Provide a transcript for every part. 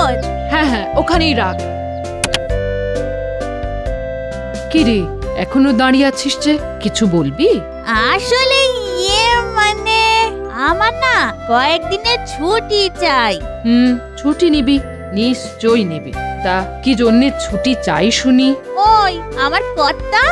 কাগজ? হ্যাঁ হ্যাঁ, ওখানেই রাখ। কি রে, এখনো দাঁড়িয়ে আছিস যে? কিছু বলবি? আসলে মানে আমার না কয়েকদিনের ছুটি চাই। ছুটি নিবি? নিশ্চয়ই নিবি। তা কি জন্যে ছুটি চাই শুনি? ওই আমার কর্তা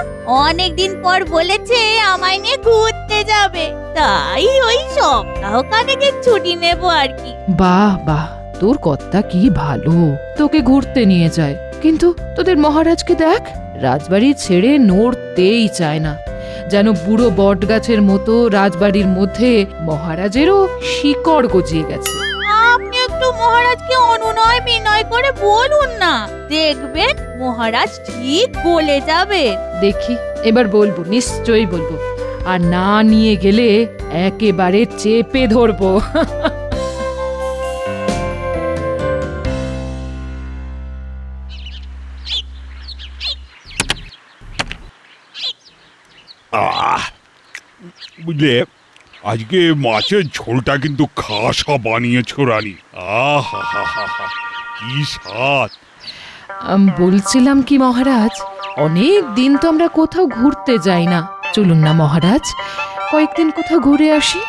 অনেকদিন পর বলেছে আমায় নিয়ে ঘুরতে যাবে, তাই ওই সপ্তাহখানেকের ছুটি নেব আর কি। বাহ বাহ, তোর কর্তা কি ভালো, তোকে ঘুরতে নিয়ে যায়। কিন্তু তোদের মহারাজকে দেখ, রাজবাড়ি ছেড়ে নড়তেই চায় না। যেন বুড়ো বট গাছের মতো রাজবাড়ির মধ্যে মহারাজেরও শিকড় গজিয়ে গেছে। আপনি একটু মহারাজকে অনুনয় বিনয় করে বলুন না, দেখবেন মহারাজ ঠিক বলে যাবে। দেখি, এবার বলবো, নিশ্চয়ই বলবো। আর না নিয়ে গেলে একেবারে চেপে ধরবো। বুঝলে, আজকে মাছের ঝোলটা কিন্তু খাসা বানিয়েছো রানী। আহা হা হা হা, কি স্বাদ! বলছিলাম কি মহারাজ, অনেক দিন তো আমরা কোথাও ঘুরতে যাই না। চলুন না মহারাজ, কয়েকদিন কোথাও ঘুরে আসি।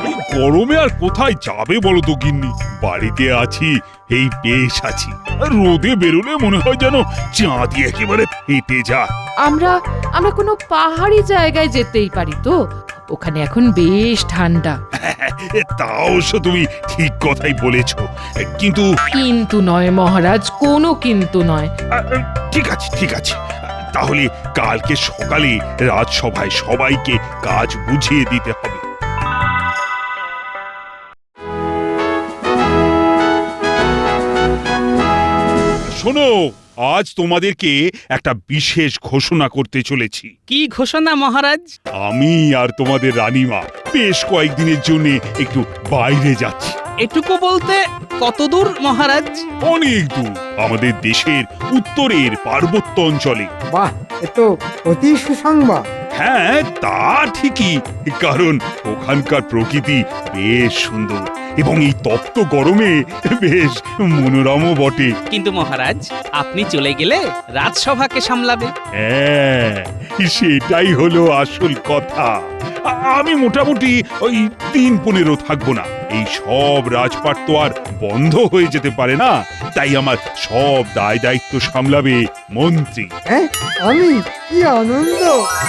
এই গরমে আর কোথায় যাবে বলো তো গিন্নি? বাড়িতে আছি, এই বেশ আছি। আর রোদে বেরোলে মনে হয় যেন চাঁদি একেবারে ফেটে যায়। আমরা আমরা কোনো পাহাড়ি জায়গায় যেতেই পারি তো, ওখানে এখন বেশ ঠান্ডা। তা অবশ্য তুমি ঠিক কথাই বলেছ, কিন্তু কিন্তু নয় মহারাজ, কোনো কিন্তু নয়। ঠিক আছে ঠিক আছে, তাহলে কালকে সকালে রাজসভায় সবাইকে কাজ বুঝিয়ে দিতে হবে। শোনো, আজ তোমাদেরকে একটা বিশেষ ঘোষণা করতে চলেছি। কি ঘোষণা মহারাজ? আমি আর তোমাদের রানীমা বেশ কয়েকদিনের জন্য একটু বাইরে যাচ্ছি। এটুকু বলতে কত দূর মহারাজ? অনেক দূর, আমাদের দেশের উত্তরের পার্বত্য অঞ্চলে। বাহ, এ তো অতি সুসংবাদ। হ্যাঁ, তা ঠিকই, কারণ ওখানকার প্রকৃতি বেশ সুন্দর এবং এই তপ্ত গরমে বেশ মনোরমও বটে। কিন্তু মহারাজ, আপনি চলে গেলে রাজসভাকে সামলাবে। হ্যাঁ, সেটাই হলো আসল কথা। আমি মোটামুটি ওই 3-15 থাকবো না। এই সব রাজপাট তো আর বন্ধ হয়ে যেতে পারে না, তাই আমার সব দায় দায়িত্ব সামলাবে মন্ত্রী। হ্যাঁ, আমি কি আনন্দ!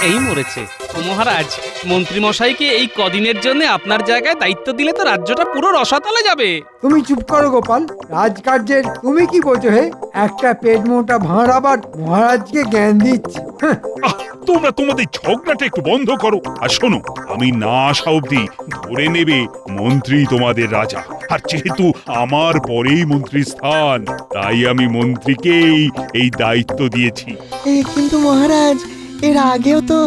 এই মরেছে ও মহারাজ, মন্ত্রী মশাইকে এই কদিনের জন্য আপনার জায়গায় দায়িত্ব দিলে তো রাজ্যটা পুরো রসাতলে যাবে। তুমি চুপ করো গোপাল, রাজকার্যের তুমি কি বোঝো হে? একটা পেট মোটা ভাঁড় আবার মহারাজকে জ্ঞান দিচ্ছে। হ্যাঁ, তোমরা তোমাদের ঝগড়াটা একটু বন্ধ করো। আর শোনো, আমি না আসা অব্দি ধরে নেবে মন্ত্রী তোমাদের রাজা। আর যেহেতু আমার পরেই মন্ত্রীর স্থান, তাই আমি মন্ত্রীকেই এই দায়িত্ব দিয়েছি। কিন্তু মহারাজ, এর আগেও তো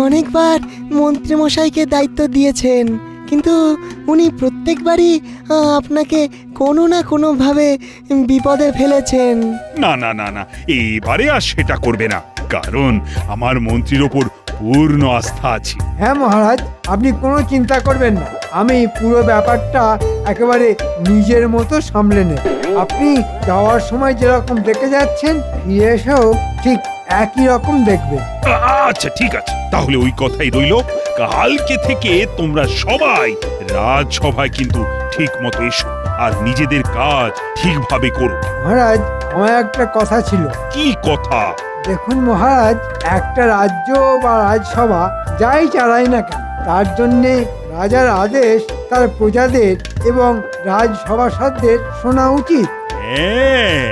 অনেকবার মন্ত্রী মশাইকে দায়িত্ব দিয়েছেন, কিন্তু উনি প্রত্যেকবারই আপনাকে কোনো না কোনোভাবে বিপদে ফেলেছেন। না না না না, এবারে আর সেটা করবে না, কারণ আমার মন্ত্রীর ওপর পূর্ণ আস্থা আছে। হ্যাঁ মহারাজ, আপনি কোনো চিন্তা করবেন না, আমি পুরো ব্যাপারটা একেবারে নিজের মতো সামলে নেব। আপনি যাওয়ার সময় যেরকম দেখে যাচ্ছেন, ফিরে এসেও ঠিক একই রকম দেখবেন। আচ্ছা ঠিক আছে, তাহলে ওই কথাই রইল। কালকে থেকে তোমরা সবাই রাজসভায় কিন্তু ঠিক মতো এসো আর নিজেদের কাজ ঠিকভাবে করো। মহারাজ, আমার একটা কথা ছিল। কি কথা? দেখুন মহারাজ, একটা রাজ্য বা রাজসভা যাই চালায় না কেন, তার জন্যে রাজার আদেশ তার প্রজাদের এবং রাজসভাসদদের শোনা উচিত। হ্যাঁ,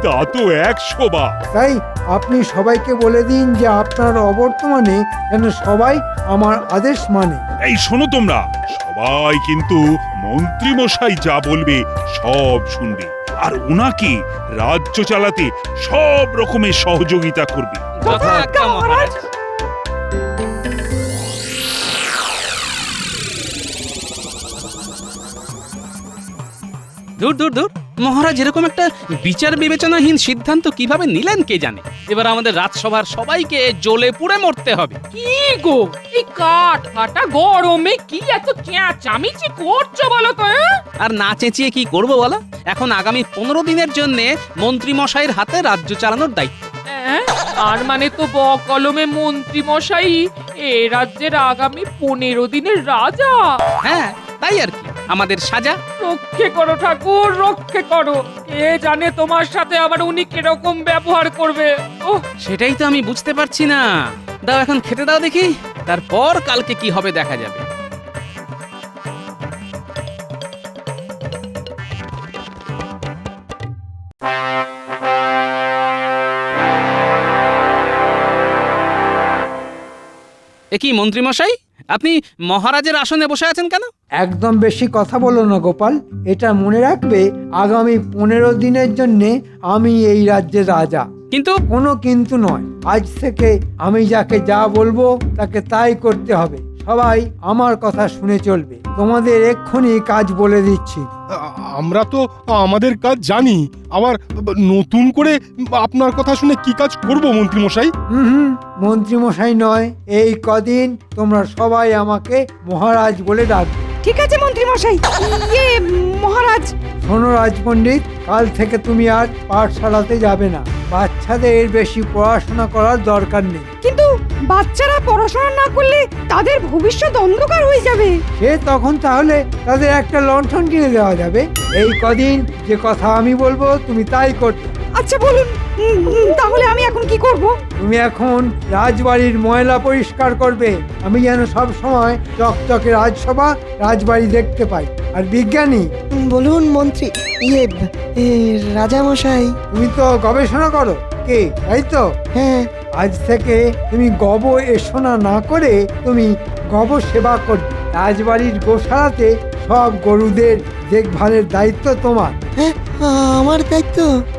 তা তো 100 বার। তাই আপনি সবাইকে বলে দিন যে আপনার অবর্তমানে যেন সবাই আমার আদেশ মানে। এই শোনো, তোমরা সবাই কিন্তু মন্ত্রী মশাই যা বলবে সব শুনবে, আর ওনাকে রাজ্য চালাতে সব রকমের সহযোগিতা করবে। যথাজ্ঞা মহারাজ। দূর দূর দূর, মহারাজ এরকম একটা বিচার বিবেচনাহীন সিদ্ধান্ত কিভাবে নিলেন কে জানে। এবার আমাদের রাজসভার সবাইকে জ্বলে পুড়ে মরতে হবে। কি গো, এই কাঠ ফাটা গরমে কি এত চেঁচামেচি করছো বলো তো? আর না চেঁচিয়ে কি করব বলো? এখন আগামী 15 দিনের জন্য মন্ত্রী মশাইয়ের হাতে রাজ্য চালানোর দায়িত্ব। তার মানে তো কলমে মন্ত্রী মশাই এ রাজ্যের আগামী 15 দিনের রাজা। হ্যাঁ, তাই আর কি, আমাদের সাজা। রক্ষে করো ঠাকুর, রক্ষে করো। কে জানে তোমার সাথে আবার উনি কিরকম ব্যবহার করবে। ওহ, সেটাই তো আমি বুঝতে পারছি না। দাও এখন খেতে দাও দেখি, তারপর কালকে কি হবে দেখা যাবে। এ কি মন্ত্রী মশাই, আপনি মহারাজের আসনে বসে আছেন কেন? একদম বেশি কথা বলো না গোপাল। এটা মনে রাখবে, আগামী 15 দিনের জন্য আমি এই রাজ্যের রাজা। কিন্তু কোনো কিন্তু নয়, আজ থেকে আমি যাকে যা বলবো তাকে তাই করতে হবে। সবাই আমার কথা শুনে চলবে। তোমাদের এক্ষুনি কাজ বলে দিচ্ছি। আমরা তো আমাদের কাজ জানি, আবার নতুন করে আপনার কথা শুনে কি কাজ করব মন্ত্রী মশাই? হুম, মন্ত্রী মশাই নয়, এই কদিন তোমরা সবাই আমাকে মহারাজ বলে ডাকবে। ঠিক আছে মন্ত্রী মশাই। মহারাজ। শোনো রাজপণ্ডিত, কাল থেকে তুমি আর পাঠশালাতে যাবে না। বাচ্চাদের বেশি পড়াশোনা করার দরকার নেই। কিন্তু বাচ্চারা পড়াশোনা না করলে তাদের ভবিষ্যৎ অন্ধকার হয়ে যাবে। সে তখন তাহলে তাদের একটা লণ্ঠন কিনে দেওয়া যাবে। এই কদিন যে কথা আমি বলবো তুমি তাই করবে। আচ্ছা বলুন, তাহলে আমি এখন কি করব? তুমি এখন রাজবাড়ির ময়লা পরিষ্কার করবে। আমি যেন সব সময় চকচকে রাজসভা রাজবাড়ি দেখতে পাই। আর বিজ্ঞানী, বলুন মন্ত্রী, রাজা মশাই। তুমি তো গবেষণা করো কে, তাই তো? হ্যাঁ। আজ থেকে তুমি গব এসোনা না করে তুমি গব সেবা করবে। রাজবাড়ির গোশালাতে সব গরুদের দেখভালের দায়িত্ব তোমার। হ্যাঁ, আমার দায়িত্ব?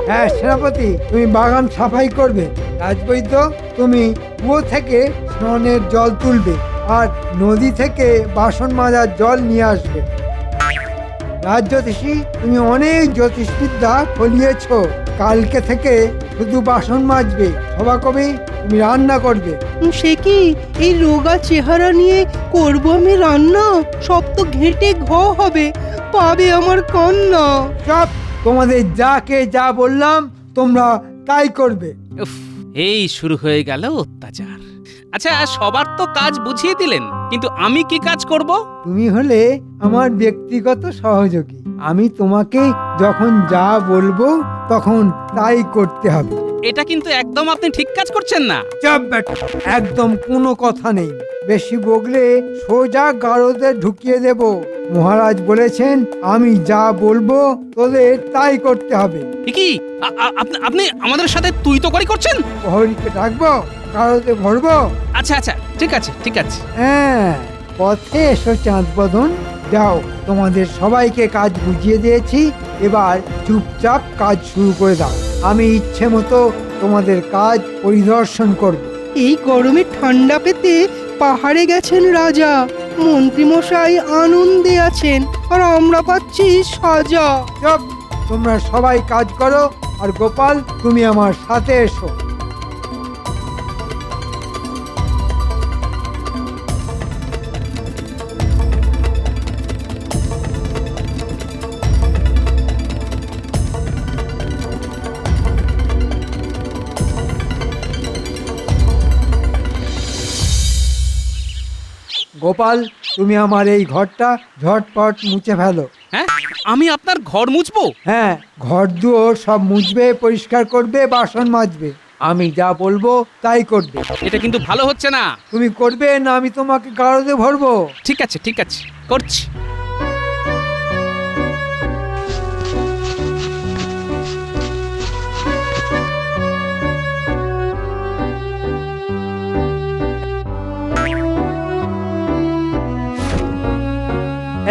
হ্যাঁ সেনাপতি, তুমি বাগান সাফাই করবে। রাজবৈদ্য, তুমি কুয়ো থেকে স্নানের জল তুলবে আর নদী থেকে বাসন মাজার জল নিয়ে আসবে। রাজজ্যোতিষী, তুমি অনেক জ্যোতিষবিদ্যা ফলিয়েছ। কালকে থেকে শুধু বাসন মাজবে। সভাকবি, তুমি রান্না করবে। সে কি, এই রোগা চেহারা নিয়ে করব আমি রান্না? সব তো ঘেঁটে হবে, পাবে আমার কন্যা। সব তোমাদের যাকে যা বললাম তোমরা তাই করবে। উফ, এই শুরু হয়ে গেল অত্যাচার। আচ্ছা, সবার তো কাজ বুঝিয়ে দিলেন, কিন্তু আমি কি কাজ করব? তুমি হলে আমার ব্যক্তিগত সহযোগী। আমি তোমাকে যখন যা বলবো তখন তাই করতে হবে। এটা কিন্তু একদম আপনি ঠিক কাজ করছেন না। চাপ বেটা, একদম কোনো কথা নেই। বেশি বগলে সোজা গারদে ঢুকিয়ে দেব। মহারাজ বলেছেন আমি যা বলবো তোদের তাই করতে হবে। কি আপনি আমাদের সাথে তুই তো করি করছেন? প্রহরীকে ডাকবো, গারদে ভরবো। আচ্ছা আচ্ছা, ঠিক আছে ঠিক আছে। হ্যাঁ, পথে এসো চাঁদ বদন। যাও, তোমাদের সবাইকে কাজ বুঝিয়ে দিয়েছি। এবার চুপচাপ কাজ শুরু করে দাও। আমি ইচ্ছে মতো তোমাদের কাজ পরিদর্শন করব। এই গরমে ঠান্ডা পেতে পাহাড়ে গেছেন রাজা, মন্ত্রীমশাই আনন্দে আছেন, আর আমরা পাচ্ছি সাজা। চুপ, তোমরা সবাই কাজ করো। আর গোপাল, তুমি আমার সাথে এসো। গোপাল, তুমি আমার এই ঘরটা ঝটপট মুছে ফেলো। হ্যাঁ, আমি আপনার ঘর মুছবো? হ্যাঁ, ঘর দুয়ার সব মুছবে, পরিষ্কার করবে, বাসন মাজবে। আমি যা বলবো তাই করবে। এটা কিন্তু ভালো হচ্ছে না। তুমি করবে না আমি তোমাকে গারদে ভরবো? ঠিক আছে ঠিক আছে, করছি।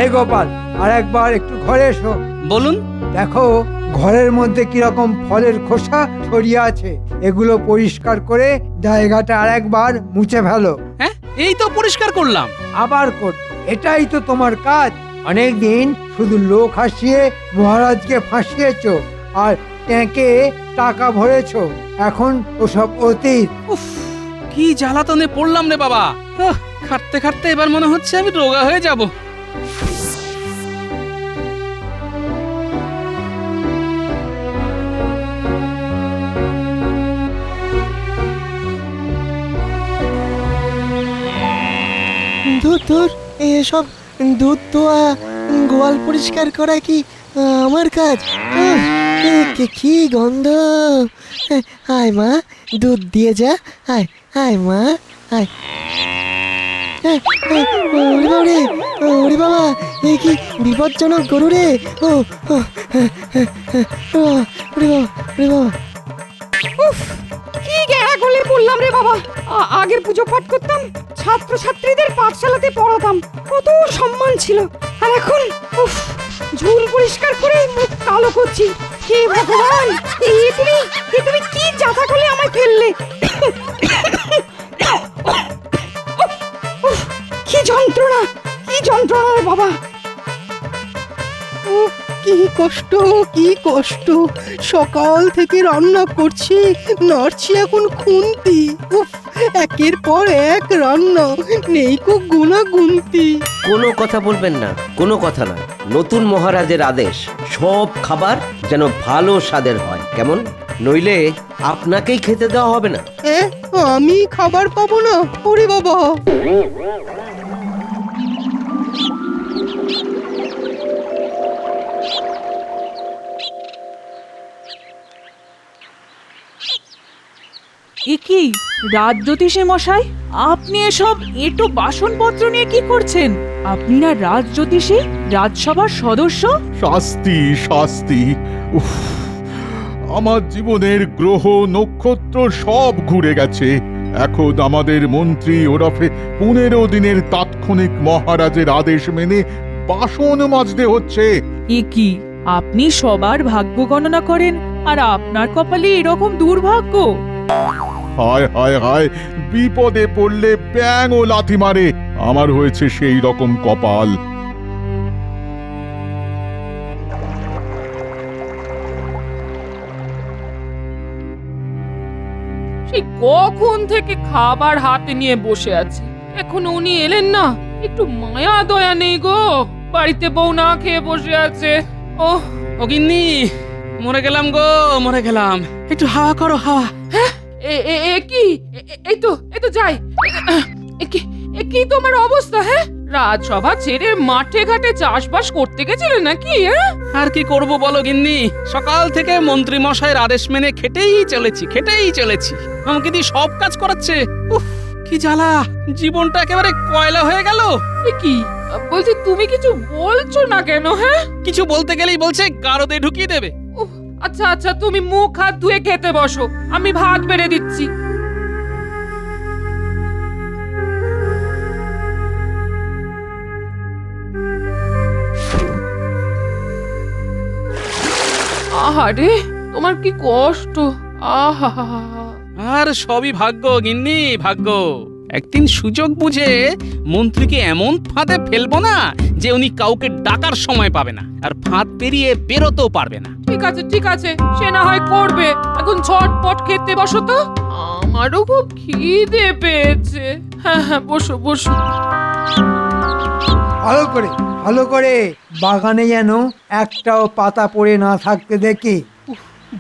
এই গোপাল, আর একবার একটু ঘরে এসো। বলুন। দেখো ঘরের মধ্যে কিরকম ফলের খোসা ছড়িয়ে আছে। এগুলো পরিষ্কার করে জায়গাটা আর একবার মুছে ফেলো। হ্যাঁ, এই তো পরিষ্কার করলাম। আবার কর, এটাই তো তোমার কাজ। অনেক দিন শুধু লোক হাসিয়ে মহারাজকে ফাঁসিয়েছো আর ট্যাঁকে টাকা ভরেছো। এখন ওসব অতীত। উফ, কি জ্বালাতনে পড়লাম রে বাবা। খাটতে খাটতে এবার মনে হচ্ছে আমি রোগা হয়ে যাব। ধুর এসব দুধ দোয়া গোয়াল পরিষ্কার করা কি আমার কাজ? কি গন্ধ! আয় মা, দুধ দিয়ে যা। আয় আয় মা, আয়। ওরে বাবা রে, ওরে বাবা, এ কি বিপজ্জনক গরু রে! ও ওরে বাবা, ওরে বাবা। উফ, কি গেঁড়া গলে পড়লাম রে বাবা। আগের পুজো পাঠ করতাম, ছাত্রছাত্রীদের পাঠশালাতে পড়াতাম, কত সম্মান ছিল। আর এখন উফ, ঝুল পরিষ্কার করে মুখ কালো করছি। হে ভগবান, তুমি কি যাতা করলে আমায় ফেললে! উফ, কি যন্ত্রণা, কি যন্ত্রণা রে বাবা। উফ, কি কষ্ট, কি কষ্ট! সকাল থেকে রান্না করছি, নাড়ছি এখন খুন্তি। উফ, একের পর এক রান্না, নেই কো গুনা গুনতি। কোনো কথা বলবেন না, কোনো কথা না। নতুন মহারাজের আদেশ, সব খাবার যেন ভালো স্বাদের হয়, কেমন? নইলে আপনাকেই খেতে দেওয়া হবে না। আমি খাবার পাবো না? ওরে বাবা! এ কি রাজজ্যোতিষী মশাই, আপনি এসব এঁটো বাসনপত্র নিয়ে কি করছেন? আপনি না রাজজ্যোতিষী, রাজসভার সদস্য? শাস্তি শাস্তি, উফ, আমার জীবনের গ্রহ নক্ষত্র সব ঘুরে গেছে। এখন আমাদের মন্ত্রী ওরফে 15 দিনের তাৎক্ষণিক মহারাজের আদেশ মেনে বাসন মাজতে হচ্ছে। এ কি, আপনি সবার ভাগ্য গণনা করেন আর আপনার কপালে এরকম দুর্ভাগ্য? হায় হায় হায়, বিপদে পড়লে ব্যাঙ ও লাথি মারে। আমার হয়েছে সেই রকম কপাল। সেই কখন থেকে খাবার হাতে নিয়ে বসে আছি, এখন উনি এলেন না। একটু মায়া দয়া নেই গো, বাড়িতে বউ না খেয়ে বসে আছে। ওহ, ও গিন্নি, মরে গেলাম গো, মরে গেলাম। একটু হাওয়া করো, হাওয়া। এই তো যাই। কি তোমার অবস্থা? হ্যাঁ, রাজসভা ছেড়ে মাঠে ঘাটে চাষবাস করতে গেছিলে নাকি? আর কি করব বলো গিন্নি, সকাল থেকে মন্ত্রী মশাইয়ের আদেশ মেনে খেটেই চলেছি। আমাকে দিয়ে সব কাজ করাচ্ছে। উফ, কি জ্বালা, জীবনটা একেবারে কয়লা হয়ে গেল। কি বলছি, তুমি কিছু বলছো না কেন? হ্যাঁ, কিছু বলতে গেলেই বলছে গারদে ঢুকিয়ে দেবে। আচ্ছা, তুমি মুখ হাত ধুয়ে খেতে বসো, আমি ভাত বেড়ে দিচ্ছি। আহারে, তোমার কি কষ্ট! আহা, আর সবই ভাগ্য গিন্নি, ভাগ্য। একদিন সুযোগ বুঝে মন্ত্রীকে এমন ফাঁদে ফেলবো না যে উনি কাউকে ডাকার সময় পাবে না, আর ফাঁদ পেরিয়ে বেরোতেও পারবে না। ঠিক আছে, সে না হয় করবে। এখন ঝটপট খেতে বসো তো, আমারও খুব খিদে পেয়েছে। হ্যাঁ, বসো। ভালো করে বাগানে যেন একটাও পাতা পড়ে না থাকতে দেখি।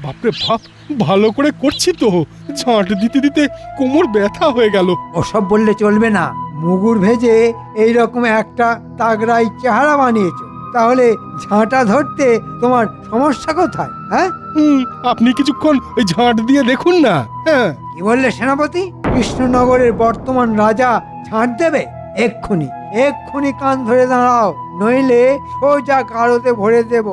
বাপরে বাপ, ভালো করে করছি তো, ঝাঁট দিতে দিতে কোমর ব্যথা হয়ে গেল। ওসব বললে চলবে না। মুগুর ভেজে এইরকম একটা তাগড়াই চেহারা বানিয়েছো, তাহলে ঝাঁটা ধরতে তোমার সমস্যা কোথায়? হ্যাঁ, আপনি কিছুক্ষণ ওই ঝাঁট দিয়ে দেখুন না। হ্যাঁ, কি বললে সেনাপতি? কৃষ্ণনগরের বর্তমান রাজা ঝাঁট দেবে? এক্ষুনি কান ধরে দাঁড়াও, নইলে সোজা গাড়োতে ভরে দেব।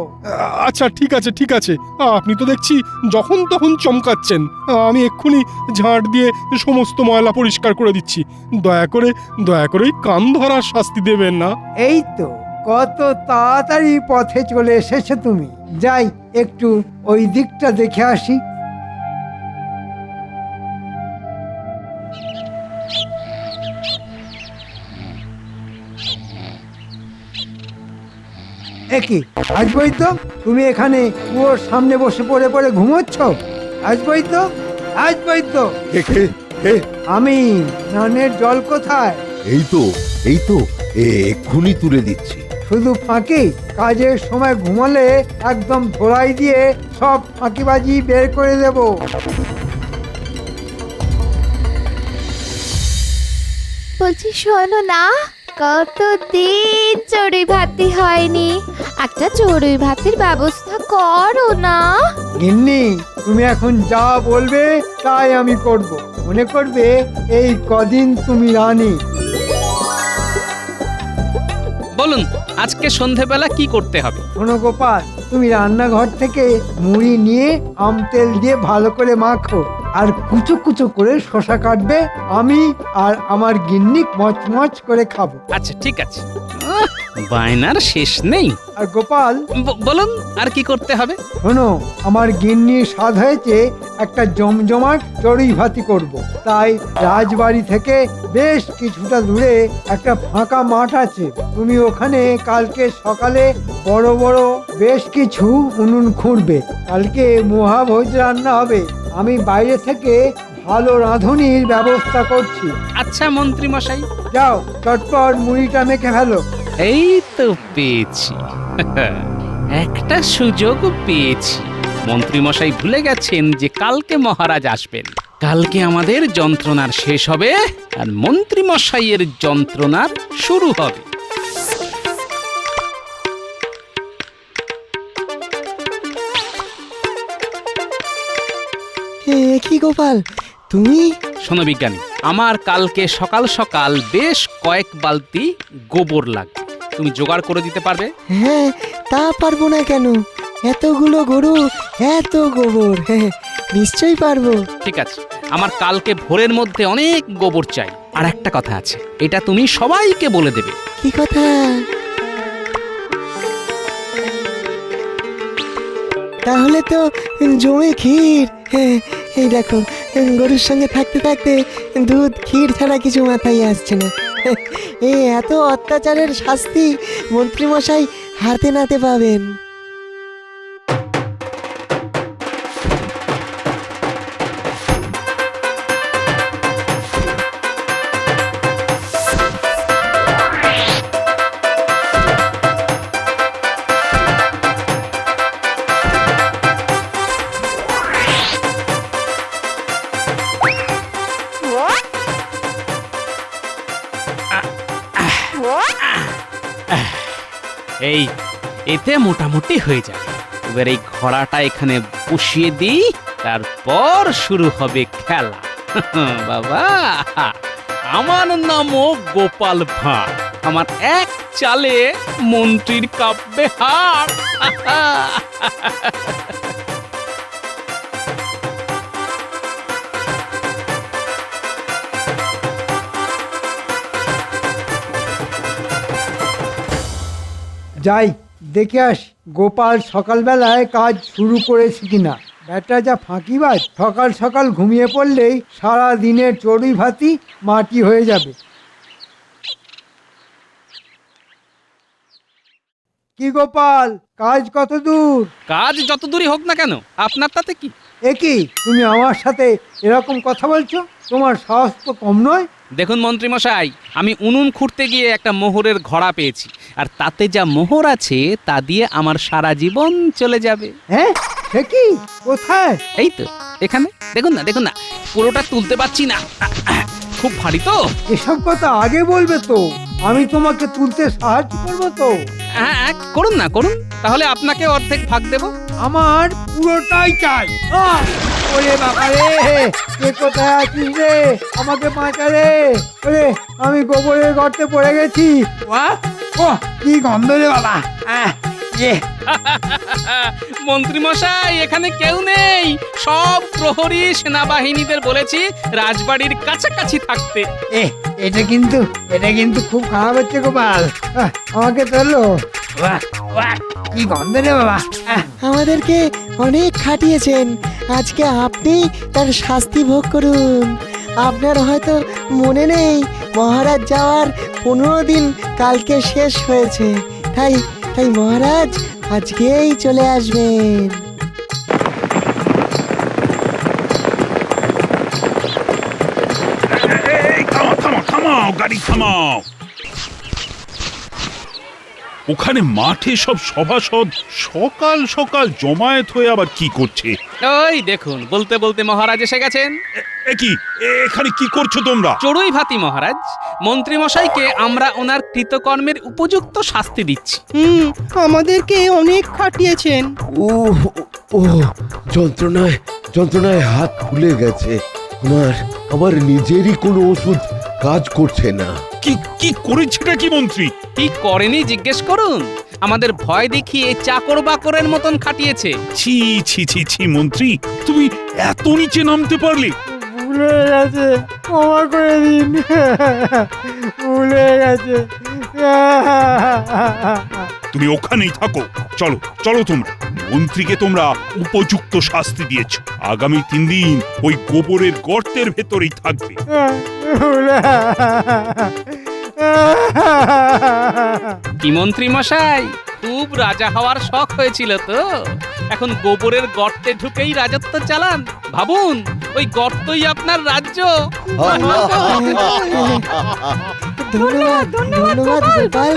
আচ্ছা ঠিক আছে। আপনি তো দেখছি যখন তখন চমকাচ্ছেন। আমি এক্ষুনি ঝাঁট দিয়ে সমস্ত ময়লা পরিষ্কার করে দিচ্ছি। দয়া করে ওই কান ধরার শাস্তি দেবেন না। এই তো কত তাড়াতাড়ি পথে চলে এসেছো তুমি। যাই একটু ওই দিকটা দেখে আসি। একই আসবই তো। তুমি এখানে কুয়োর সামনে বসে পড়ে পড়ে ঘুমোচ্ছ? আসবই তো, আসবই তো। আমি। স্নানের জল কোথায়? এই তো এক্ষুনি তুলে দিচ্ছি। শুধু ফাঁকি? কাজের সময় ঘুমালে একদম ধরাই দিয়ে সব ফাঁকিবাজি বের করে দেব। বলছি শোনো না, কতদিন চড়ুই ভাতি হয়নি, একটা চড়ুই ভাতির ব্যবস্থা করো না। গিন্নি, তুমি এখন যা বলবে তাই আমি করব। মনে করবে এই কদিন তুমি রানী। বলুন আজকে সন্ধেবেলা কি করতে হবে? শোনো গোপাল, তুমি রান্নাঘর থেকে মুড়ি নিয়ে আম তেল দিয়ে ভালো করে মাখো, আর কুচো কুচো করে শসা কাটবে। আমি আর আমার গিন্নি মচমচ করে খাবো। আচ্ছা ঠিক আছে। বায়নার শেষ নেই। আর গোপাল, বলুন আর কি করতে হবে? শোনো, আমার গিন্নির স্বাদ হয়েছে একটা জমজমাট চড়ুই ভাতি করব। তাই রাজবাড়ি থেকে বেশ কিছুটা দূরে একটা ফাঁকা মাঠ আছে। তুমি ওখানে কালকে সকালে বড় বড় বেশ কিছু উনুন খুঁড়বে। কালকে মহাভোজ রান্না হবে। আমি বাইরে থেকে ভালো রাঁধুনির ব্যবস্থা করছি। আচ্ছা মন্ত্রী মশাই। যাও, চটপট মুড়িটা মেখে ফেলো। এই তো পেয়েছি, একটা সুযোগ পেয়েছি। মন্ত্রী মশাই ভুলে গেছেন যে কালকে মহারাজ আসবেন। কালকে আমাদের যন্ত্রণার শেষ হবে আর মন্ত্রী মশাইয়ের যন্ত্রণার শুরু হবে। কি গোপাল, তুমি? শোনো বিজ্ঞানী, আমার কালকে সকাল সকাল বেশ কয়েক বালতি গোবর লাগবে। তুমি জোগাড় করে দিতে পারবে? হ্যাঁ, তা পারবো না কেন? এতগুলো গরু, এত গোবর, হ্যাঁ নিশ্চয়ই পারবো। ঠিক আছে, আমার কালকে ভোরের মধ্যে অনেক গোবর চাই। আর একটা কথা আছে, এটা তুমি সবাইকে বলে দেবে। কি কথা? তাহলে তো জমে ক্ষীর। হ্যাঁ, এই দেখো, গরুর সঙ্গে থাকতে থাকতে দুধ ক্ষীর ছাড়া কিছু মাথায় আসছে না। এই এত অত্যাচারের শাস্তি মন্ত্রীমশাই হাতে নাতে পাবেন। এই এতে মোটামুটি হয়ে যাবে। এবার এই ঘোড়াটা এখানে বসিয়ে দিই, তারপর শুরু হবে খেলা। বাবা, আমার নামও গোপাল ভাঁড়। আমার এক চালে মন্ত্রীর কাঁপবে হাড়। যাই দেখে আস গোপাল সকালবেলায় কাজ শুরু করেছে কিনা। ব্যাটা যা ফাঁকিবাজ, সকাল সকাল ঘুমিয়ে পড়লেই সারা দিনের চড়ুই ভাতি মাটি হয়ে যাবে। কি গোপাল, কাজ কত দূর? কাজ যত দূরই হোক না কেন, আপনার তাতে কি? কি তুমি আমার সাথে এরকম কথা বলছো? তোমার সাহস তো কম নয়। দেখুন মন্ত্রী মশাই, আমি উনুন খুঁড়তে গিয়ে একটা মোহরের ঘোড়া পেয়েছি, আর তাতে যা মোহর আছে তা দিয়ে আমার সারা জীবন চলে যাবে। হ্যাঁ, সে কি? কোথায়? এই তো এখানে দেখুন না, দেখুন না, পুরোটা তুলতে পারছি না, খুব ভারী তো। এসব কথা আগে বলবে তো, আমি তোমাকে তুলতে সাহায্য করবো তো। হ্যাঁ করুন না, করুন, তাহলে আপনাকে অর্ধেক ভাগ দেব। আমার পুরোটাই চাই। ওরে বাবা রে, কে কোথায় আছিস রে? আমাকে বাঁচা রে। ওরে, আমি গোবরের গর্তে পড়ে গেছি। কি গন্ধ রে বাবা। মন্ত্রী মশাই, এখানে কেউ নেই। সব প্রহরী সেনাবাহিনীদের বলেছি রাজবাড়ির কাছাকাছি থাকতে। এটা কিন্তু খুব খারাপ হচ্ছে গোপাল। আমাকে তোলো। কি গন্ধ রে বাবা। আমাদেরকে অনেক খাটিয়েছেন, আজকে আপনি তার শাস্তি ভোগ করুন। আপনার হয়তো মনে নেই, মহারাজ যাওয়ার 15 দিন কালকে শেষ হয়েছে। তাই তাই মহারাজ আজকেই চলে আসবেন। এই থামাও থামাও থামাও, গাড়ি থামাও। ওখানে মাঠে সব সভাসদ সকাল সকাল জমায়েত হয়ে আবার কি করছে? ওই দেখুন, বলতে বলতে মহারাজ এসে গেছেন। এখানে কি করছো তোমরা? চড়ুই ভাতি মহারাজ, মন্ত্রী মশাইকে আমরা ওনার কৃতকর্মের উপযুক্ত শাস্তি দিচ্ছি। আমাদেরকে অনেক খাটিয়েছেন। ও ও যন্ত্রণায় যন্ত্রণায় হাত ফুলে গেছে। আমার নিজেরই কোনো ওষুধ কাজ করছে না। কি কি করেছেটা কি মন্ত্রী? কি করেনি জিজ্ঞেস করুন। আমাদের ভয় দেখিয়ে চাকর বাকরের মতন খাটিয়েছে। ছি ছি ছি ছি মন্ত্রী, তুমি এত নিচে নামতে পারলে? ভুলে গেছে, ক্ষমা করে দিন। ভুলে গেছে। তুমি ওখানেই থাকো। চলো চলো তোমরা। মন্ত্রীকে তোমরা উপযুক্ত শাস্তি দিয়েছো। আগামী 3 দিন ওই গোবরের গর্তের ভেতরেই থাকবে। কি মন্ত্রী মশাই, খুব রাজা হওয়ার শখ হয়েছিল তো? এখন গোবরের গর্তে ঢুকেই রাজত্ব চালান। ভাবুন, ওই গর্তই আপনার রাজ্য। ধন্যবাদ ধন্যবাদ গোপাল।